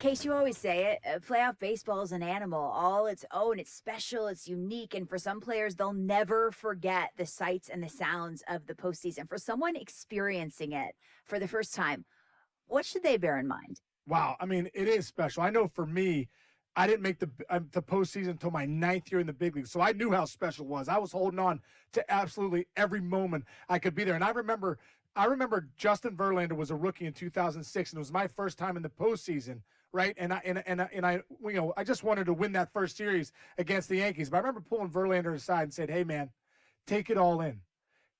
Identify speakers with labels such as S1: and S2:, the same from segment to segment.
S1: Case, you always say it, playoff baseball is an animal, all its own. It's special, it's unique. And for some players, they'll never forget the sights and the sounds of the postseason. For someone experiencing it for the first time, what should they bear in mind?
S2: Wow. I mean, it is special. I know for me, I didn't make the postseason until my ninth year in the big league, so I knew how special it was. I was holding on to absolutely every moment I could be there. And I remember Justin Verlander was a rookie in 2006, and it was my first time in the postseason, right? I just wanted to win that first series against the Yankees. But I remember pulling Verlander aside and said, "Hey, man, take it all in.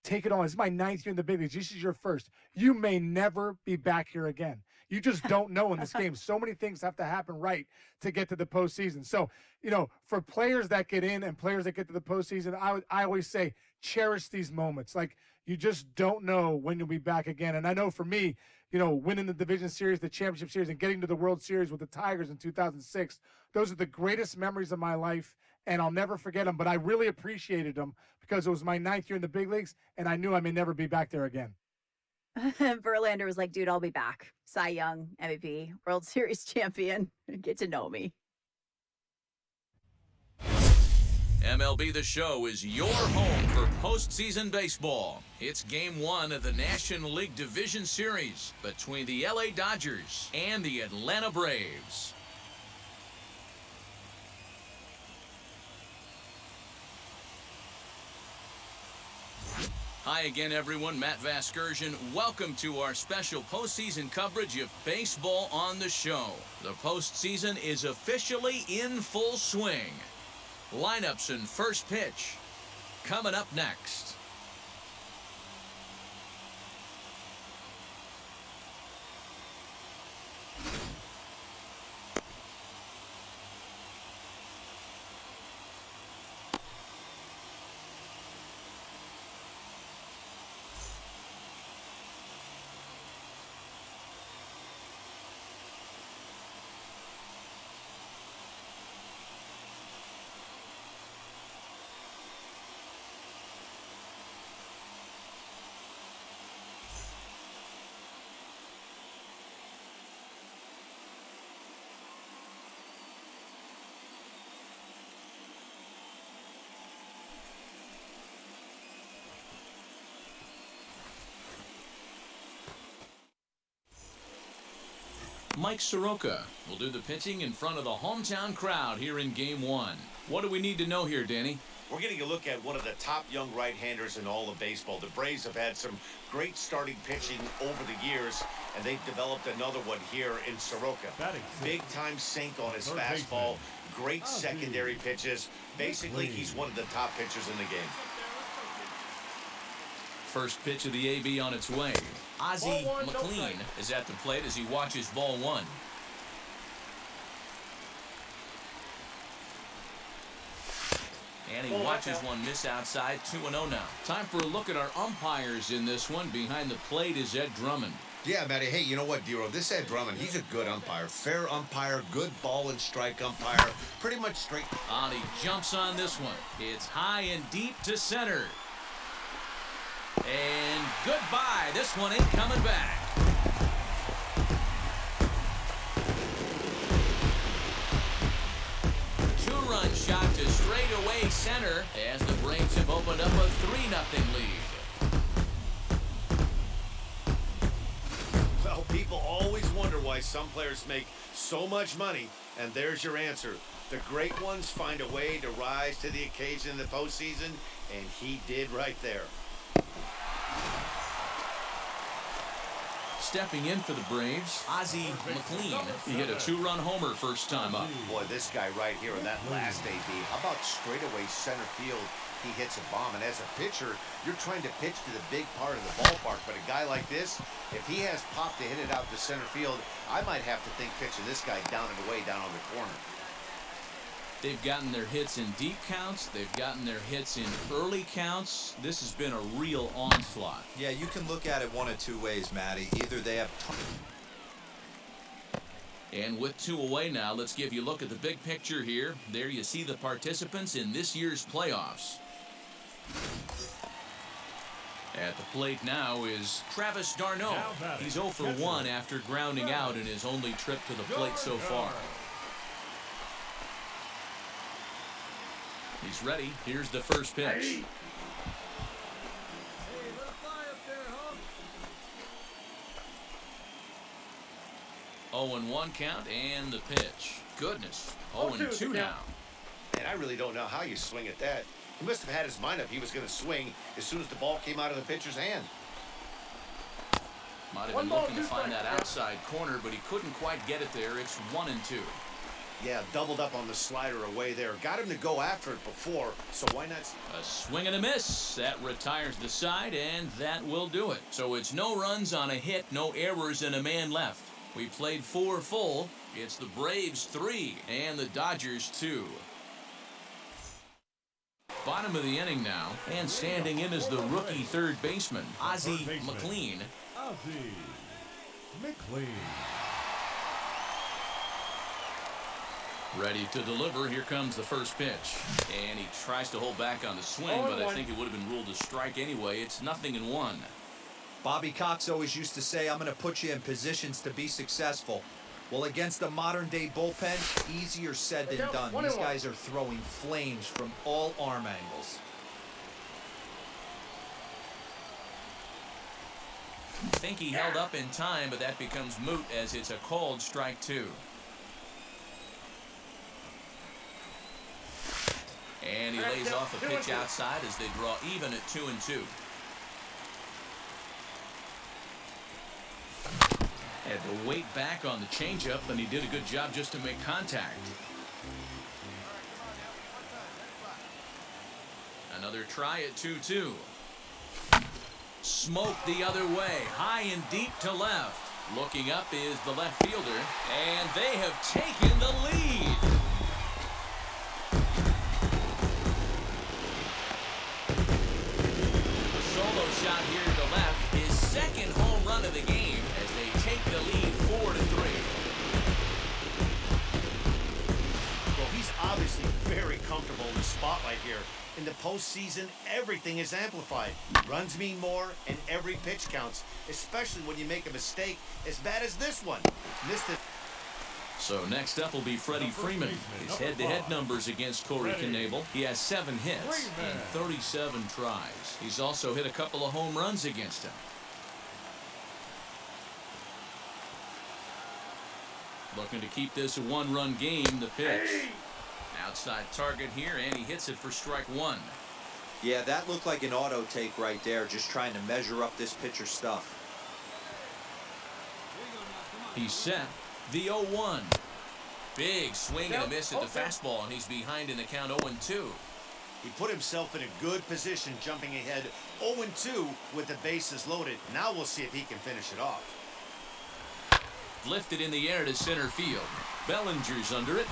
S2: Take it on. This is my ninth year in the big leagues. This is your first. You may never be back here again. You just don't know in this game. So many things have to happen right to get to the postseason." So, for players that get in and players that get to the postseason, I always say cherish these moments. Like, you just don't know when you'll be back again. And I know for me, winning the division series, the championship series, and getting to the World Series with the Tigers in 2006, those are the greatest memories of my life, and I'll never forget them. But I really appreciated them because it was my ninth year in the big leagues, and I knew I may never be back there again.
S1: Verlander was like, dude, I'll be back. Cy Young, MVP, World Series champion. Get to know me.
S3: MLB The Show is your home for postseason baseball. It's Game 1 of the National League Division Series between the LA Dodgers and the Atlanta Braves. Hi again, everyone. Matt Vasgersian. Welcome to our special postseason coverage of Baseball on the Show. The postseason is officially in full swing. Lineups and first pitch coming up next. Mike Soroka will do the pitching in front of the hometown crowd here in Game 1. What do we need to know here, Danny?
S4: We're getting a look at one of the top young right-handers in all of baseball. The Braves have had some great starting pitching over the years, and they've developed another one here in Soroka. Big-time sink on his fastball, great secondary pitches. Basically, he's one of the top pitchers in the game.
S3: First pitch of the AB on its way. Ozzie McLean is at the plate as he watches ball 1. And he watches one miss outside, 2-0 now. Time for a look at our umpires in this one. Behind the plate is Ed Drummond.
S5: Yeah, Matty. Hey, you know what, Dero? This Ed Drummond, he's a good umpire. Fair umpire, good ball and strike umpire. Pretty much straight.
S3: He jumps on this one. It's high and deep to center. And goodbye. This one ain't coming back. Two-run shot to straightaway center as the Braves have opened up a 3-0 lead.
S4: Well, people always wonder why some players make so much money, and there's your answer. The great ones find a way to rise to the occasion in the postseason, and he did right there.
S3: Stepping in for the Braves, Ozzie McLean. He hit a 2-run homer first time up.
S4: Boy, this guy right here in that last AB, how about straightaway center field? He hits a bomb, and as a pitcher, you're trying to pitch to the big part of the ballpark, but a guy like this, if he has pop to hit it out to center field, I might have to think pitching this guy down and away down on the corner.
S3: They've gotten their hits in deep counts. They've gotten their hits in early counts. This has been a real onslaught.
S6: Yeah, you can look at it one of two ways, Matty. Either they have...
S3: And with 2 away now, let's give you a look at the big picture here. There you see the participants in this year's playoffs. At the plate now is Travis d'Arnaud. He's 0 for 1 after grounding out in his only trip to the plate so far. He's ready. Here's the first pitch. 0-1 count and the pitch. Goodness, 0-2 now.
S4: And I really don't know how you swing at that. He must have had his mind up he was going to swing as soon as the ball came out of the pitcher's hand.
S3: Might have been looking to find that outside corner, but he couldn't quite get it there. It's 1-2.
S4: Yeah, doubled up on the slider away there. Got him to go after it before, so why not?
S3: A swing and a miss. That retires the side, and that will do it. So it's no runs on a hit, no errors, and a man left. We played 4 full. It's the Braves 3 and the Dodgers 2. Bottom of the inning now, and standing in is the rookie third baseman, Ozzie McLean.
S7: Ozzie McLean.
S3: Ready to deliver. Here comes the first pitch. And he tries to hold back on the swing, but I think it would have been ruled a strike anyway. It's 0-1.
S6: Bobby Cox always used to say, I'm going to put you in positions to be successful. Well, against a modern-day bullpen, easier said than done. These guys are throwing flames from all arm angles.
S3: I think he held up in time, but that becomes moot as it's a called strike 2. And he lays off a pitch outside as they draw even at 2-2. Had to wait back on the changeup, and he did a good job just to make contact. Another try at 2-2. Smoked the other way, high and deep to left. Looking up is the left fielder, and they have taken the lead. The solo shot here to left, his second home run of the game as they take the lead 4-3.
S4: Well, he's obviously very comfortable in the spotlight here. In the postseason, everything is amplified. Runs mean more, and every pitch counts, especially when you make a mistake as bad as this one. Missed it.
S3: So next up will be Freddie Freeman. His head-to-head numbers against Corey Knebel. He has 7 hits and 37 tries. He's also hit a couple of home runs against him. Looking to keep this a 1-run game. The pitch. Outside target here, and he hits it for strike 1.
S6: Yeah, that looked like an auto take right there, just trying to measure up this pitcher's stuff.
S3: He's set. The 0-1. Big swing and a miss at the fastball, and he's behind in the count 0-2.
S4: He put himself in a good position, jumping ahead 0-2 with the bases loaded. Now we'll see if he can finish it off.
S3: Lifted in the air to center field. Bellinger's under it.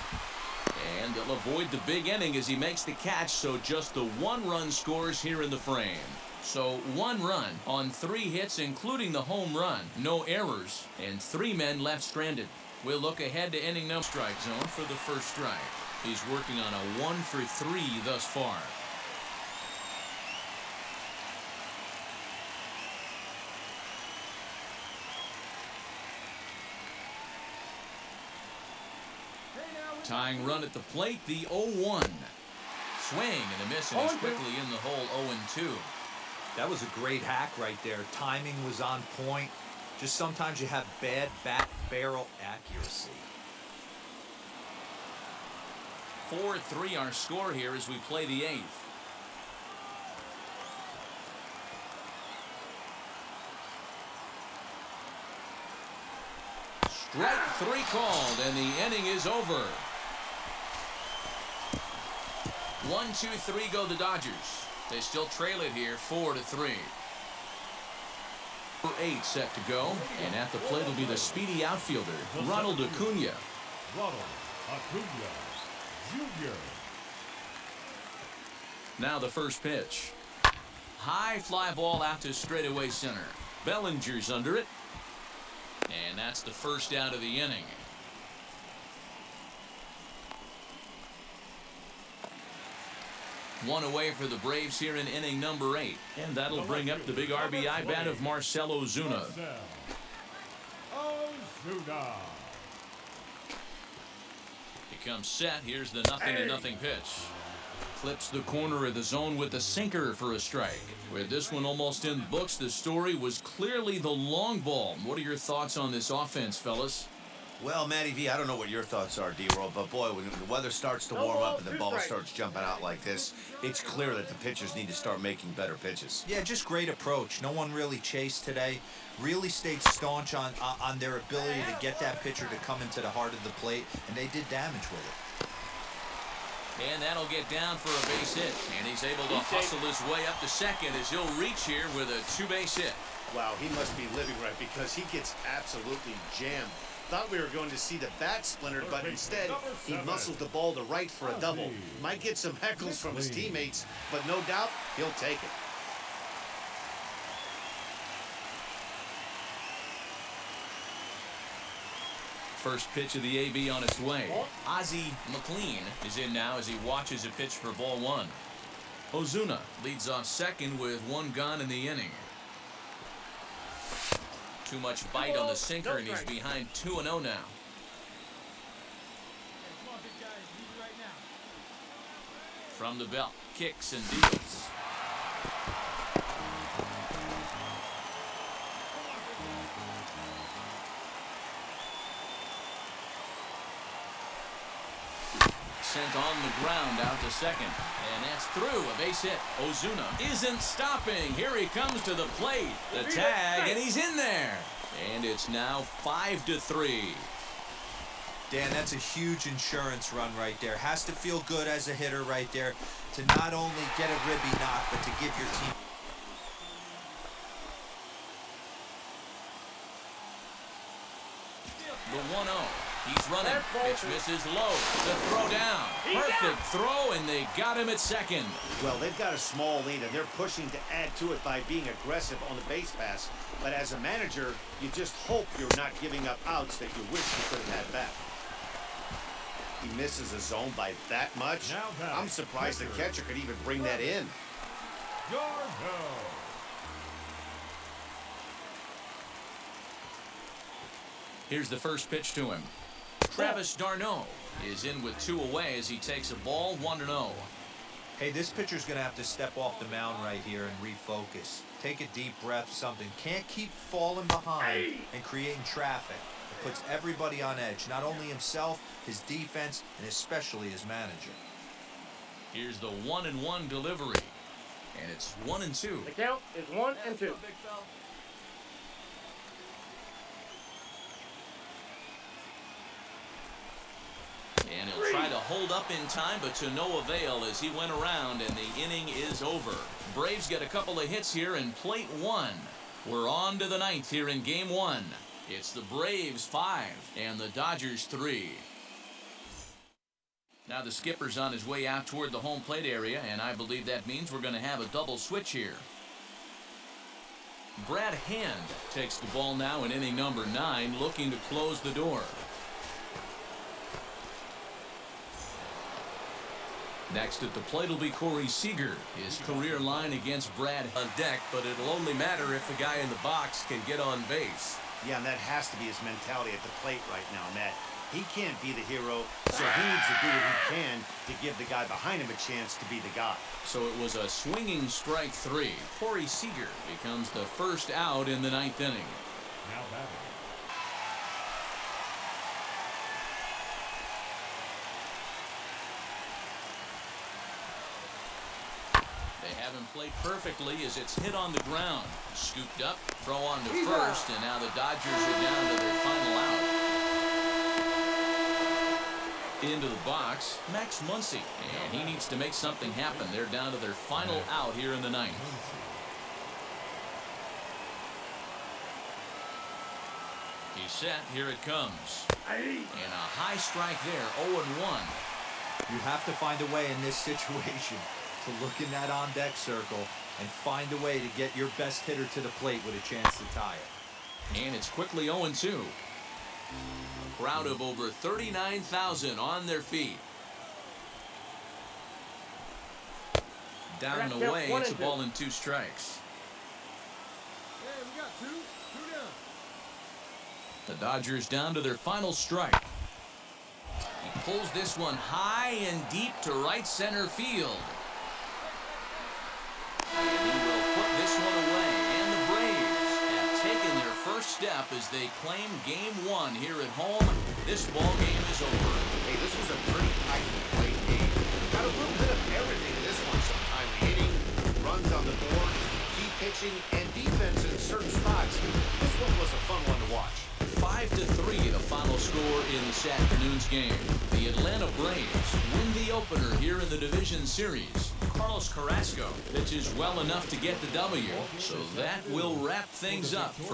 S3: And they'll avoid the big inning as he makes the catch, so just the 1-run scores here in the frame. So 1 run on 3 hits, including the home run. No errors, and 3 men left stranded. We'll look ahead to inning no strike zone for the first strike. He's working on a 1 for 3 thus far. Tying run at the plate, the 0-1. Swing and a miss, and he's quickly in the hole 0-2.
S6: That was a great hack right there. Timing was on point. Just sometimes you have bad bat barrel accuracy.
S3: 4-3 our score here as we play the 8th. Strike 3 called, and the inning is over. 1-2-3 go the Dodgers. They still trail it here 4-3. 8 set to go, and at the plate will be the speedy outfielder, Ronald Acuna.
S7: Ronald Acuna Jr.
S3: Now the first pitch. High fly ball out to straightaway center. Bellinger's under it. And that's the first out of the inning. One away for the Braves here in inning number 8. And that'll bring up the big RBI bat of Marcell Ozuna.
S7: Ozuna.
S3: He comes set. Here's the 0-0 pitch. Clips the corner of the zone with the sinker for a strike. With this one almost in the books, the story was clearly the long ball. What are your thoughts on this offense, fellas?
S5: Well, Matty V, I don't know what your thoughts are, D-Roll, but boy, when the weather starts to warm up and the ball starts jumping out like this, it's clear that the pitchers need to start making better pitches.
S6: Yeah, just great approach. No one really chased today. Really stayed staunch on their ability to get that pitcher to come into the heart of the plate, and they did damage with it.
S3: And that'll get down for a base hit. And he's able to hustle his way up to second as he'll reach here with a 2-base hit.
S4: Wow, he must be living right because he gets absolutely jammed. Thought we were going to see the bat splintered, but instead he muscles the ball to right for a double. Might get some heckles from his teammates, but no doubt he'll take it.
S3: First pitch of the AB on its way. Ozzie McLean is in now as he watches a pitch for ball 1. Ozuna leads off second with 1 gone in the inning. Too much bite on the sinker, and he's behind 2-0 now. From the belt, kicks and deals. Sent on the ground out to second, and that's through, a base hit. Ozuna isn't stopping. Here he comes to the plate. The tag, and he's in there. And it's now 5-3.
S6: Dan, that's a huge insurance run right there. Has to feel good as a hitter right there to not only get a ribby knock, but to give your team.
S3: The 1-0. He's running. Pitch misses low. The throw down. Perfect throw, and they got him at second.
S4: Well, they've got a small lead, and they're pushing to add to it by being aggressive on the base pass. But as a manager, you just hope you're not giving up outs that you wish you could have had back. He misses a zone by that much. I'm surprised the catcher could even bring that in.
S3: Here's the first pitch to him. Travis d'Arnaud is in with 2 away as he takes a ball, 1-0.
S6: Hey, this pitcher's going to have to step off the mound right here and refocus. Take a deep breath, something. Can't keep falling behind and creating traffic. It puts everybody on edge, not only himself, his defense, and especially his manager.
S3: Here's the 1-1 delivery. And it's 1-2.
S8: The count is 1-2.
S3: And he'll try to hold up in time, but to no avail as he went around, and the inning is over. Braves get a couple of hits here in plate 1. We're on to the 9th here in game 1. It's the Braves 5 and the Dodgers 3. Now the skipper's on his way out toward the home plate area, and I believe that means we're going to have a double switch here. Brad Hand takes the ball now in inning number 9, looking to close the door. Next at the plate will be Corey Seager. His career line against Brad on deck, but it'll only matter if the guy in the box can get on base.
S4: Yeah, and that has to be his mentality at the plate right now, Matt. He can't be the hero, so he needs to do what he can to give the guy behind him a chance to be the guy.
S3: So it was a swinging strike 3. Corey Seager becomes the first out in the 9th inning.
S7: Now batting.
S3: They have him play perfectly as it's hit on the ground. Scooped up, throw on to first, and now the Dodgers are down to their final out. Into the box, Max Muncy, and he needs to make something happen. They're down to their final out here in the 9th. He's set, here it comes. And a high strike there, 0-1.
S6: You have to find a way in this situation to look in that on-deck circle and find a way to get your best hitter to the plate with a chance to tie it.
S3: And it's quickly 0-2. A crowd of over 39,000 on their feet. Down and away, it's a ball and 2 strikes.
S7: And we got two down.
S3: The Dodgers down to their final strike. He pulls this one high and deep to right center field. And he will put this one away. And the Braves have taken their first step as they claim Game 1 here at home. This ball game is over.
S4: Hey, this was a pretty tight and tight game. Got a little bit of everything in this one. Some timely hitting, runs on the board, key pitching, and defense in certain spots. This one was a fun one to watch.
S3: 5-3 the final score in this afternoon's game. The Atlanta Braves win the opener here in the division series. Carlos Carrasco pitches well enough to get the W, so that will wrap things up.